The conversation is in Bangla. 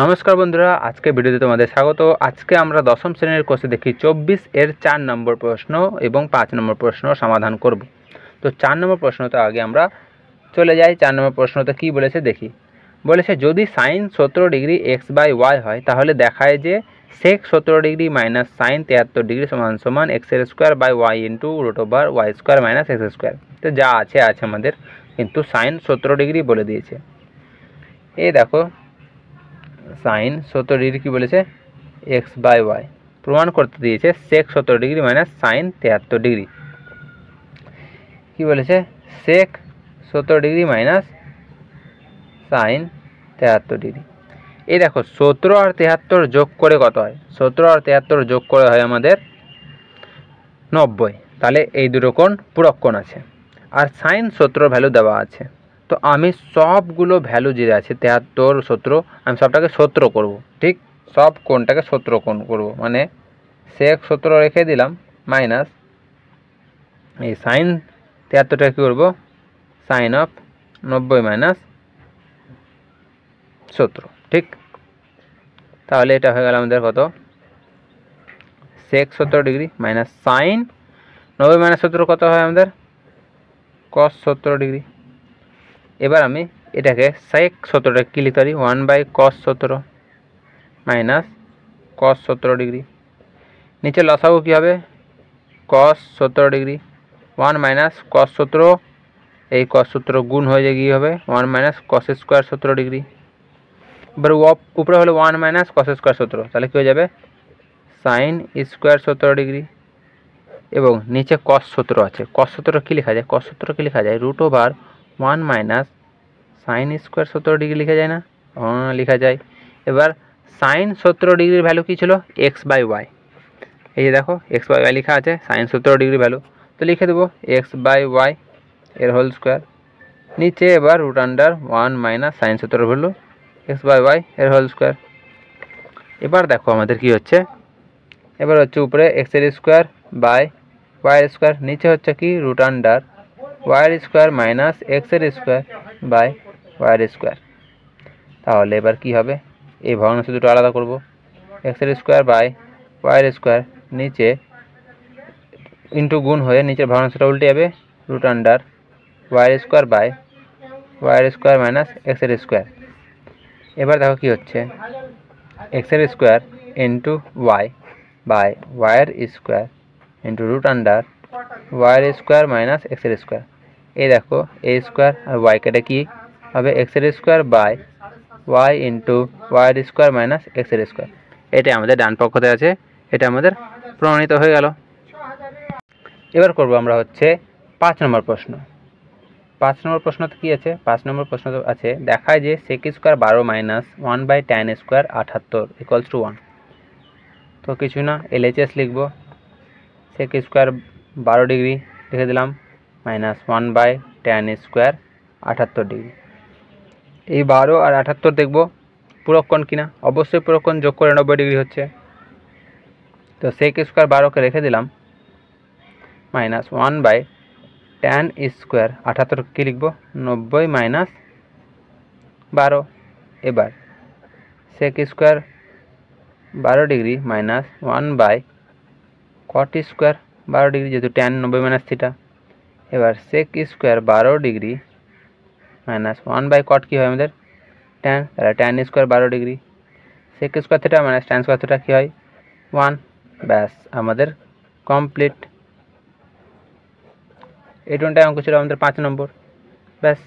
নমস্কার বন্ধুরা, আজকে ভিডিওতে তোমাদের স্বাগত। আজকে আমরা দশম শ্রেণীর কোর্সে দেখি 24 এর 4 নম্বর প্রশ্ন এবং 5 নম্বর প্রশ্ন সমাধান করব। তো 4 নম্বর প্রশ্নতে আগে আমরা চলে যাই। 4 নম্বর প্রশ্নতে কি বলেছে দেখি। বলেছে যদি sin 17 ডিগ্রি x/y হয় তাহলে দেখায় যে sec 17 degree minus sin 73 degree সমান সমান x²/y into √y² minus x²। তো যা আছে আমাদের, কিন্তু sin 17 ডিগ্রি বলে দিয়েছে। এই দেখো sin 17 ডিগ্রি কি বলেছে x/y, প্রমাণ করতে দিয়েছে sec 17 degree minus sin 73 degree. কি বলেছে sec 17 degree minus sin 73 degree. এই দেখো 17 আর 73 যোগ করে কত হয়? 17 আর 73 যোগ করে হয় আমাদের 90। তাহলে এই দুটো কোণ পূরক কোণ আছে, আর sin 17 ভ্যালু দেওয়া আছে। তো আমি সবগুলো ভ্যালু যে আছে 73 17 আমি সবটাকে 17 করব। ঠিক, সব কোণটাকে 17 কোণ করব, মানে sec 17 রেখে দিলাম মাইনাস এই sin 73টা কী করবো sin অফ 90 মাইনাস 17। ঠিক, তাহলে এটা হয়ে গেল আমাদের কত sec 17 degree minus sin 90 minus 17 কত হয় আমাদের cos 17 ডিগ্রি। এবার আমি এটাকে sec 17টা কি লিখতে পারি 1/cos 17 মাইনাস cos 17 ডিগ্রি। নিচে লসাগু কী হবে cos 17 ডিগ্রি 1 মাইনাস cos 17, এই cos 17 গুণ হয়ে যায় গিয়ে হবে 1 মাইনাস cos স্কোয়ার 17 ডিগ্রি। এবার উপরে হলো 1 মাইনাস cos স্কোয়ার 17, তাহলে কী হয়ে যাবে sin স্কোয়ার 17 ডিগ্রি। এবং নিচে cos 17 আছে, cos 17 কী লেখা যায় cos 17 কী লেখা যায় √1 মাইনাস sin স্কোয়ার 17 ডিগ্রি লেখা যায় না? লেখা যায়। এবার sin 17 ডিগ্রির ভ্যালু কী ছিল x/y। এই যে দেখো x/y লেখা আছে sin 17 ডিগ্রি ভ্যালু, তো লিখে দেবো x/y এর হোল স্কোয়ার। নিচে এবার √1 মাইনাস sin 17 ভ্যালু x/y এর হোল স্কোয়ার। এবার দেখো আমাদের কি হচ্ছে, এবার হচ্ছে উপরে x এর স্কোয়ার বাই y এর স্কোয়ার, নিচে হচ্ছে কি √y এর স্কোয়ার মাইনাস x এর স্কোয়ার বাই y এর স্কোয়ার। তাহলে এবার কি হবে, এই ভগ্নাংশ দুটো আলাদা করব, x এর স্কোয়ার বাই y এর স্কোয়ার, নিচে ইন্টু গুণ হয়ে নিচের ভগ্নাংশটা উল্টে যাবে √y এর স্কোয়ার বাই y এর স্কোয়ার মাইনাস x এর স্কোয়ার। এবার দেখো কি হচ্ছে x এর square into y by y এর স্কোয়ার ইন্টু √y এর স্কোয়ার মাইনাস x এর স্কোয়ার। এই দেখো a স্কোয়ার আর y কেটে কি হবে x এর square by y into y এর স্কোয়ার মাইনাস x এর স্কোয়ার। এটা আমাদের ডান পক্ষতে আছে, এটা আমাদের প্রমাণিত হয়ে গেল। এবার করব আমরা হচ্ছে 5 নম্বর প্রশ্ন। 5 নম্বর প্রশ্নতে কী আছে 5 নম্বর প্রশ্ন আছে দেখায় যে sec square 12 minus 1/tan square 78 equals to 1। তো কিছু না, LHS লিখব, sec স্কোয়ার 12 ডিগ্রি লিখে দিলাম মাইনাস 1/tan স্কোয়ার 78 ডিগ্রি। এই 12 আর 78 দেখব পূরক কোণ কিনা, অবশ্যই পূরক কোণ, যোগ করে 90 ডিগ্রি হচ্ছে। তো sec স্কোয়ার 12কে রেখে দিলাম মাইনাস 1/tan স্কোয়ার 78 কী লিখব 90 মাইনাস 12। এবার sec square 12 degree minus 1/cot square 12 degree, যেহেতু tan 90 মাইনাস থিটা। এবার sec square 12 degree minus 1/cot কী হয় আমাদের tan, তাহলে tan square 12 degree, sec square theta minus tan square theta কী হয় 1। ব্যাস আমাদের কমপ্লিট। এই টোনটাই অঙ্ক ছিল আমাদের 5 নম্বর। ব্যাস।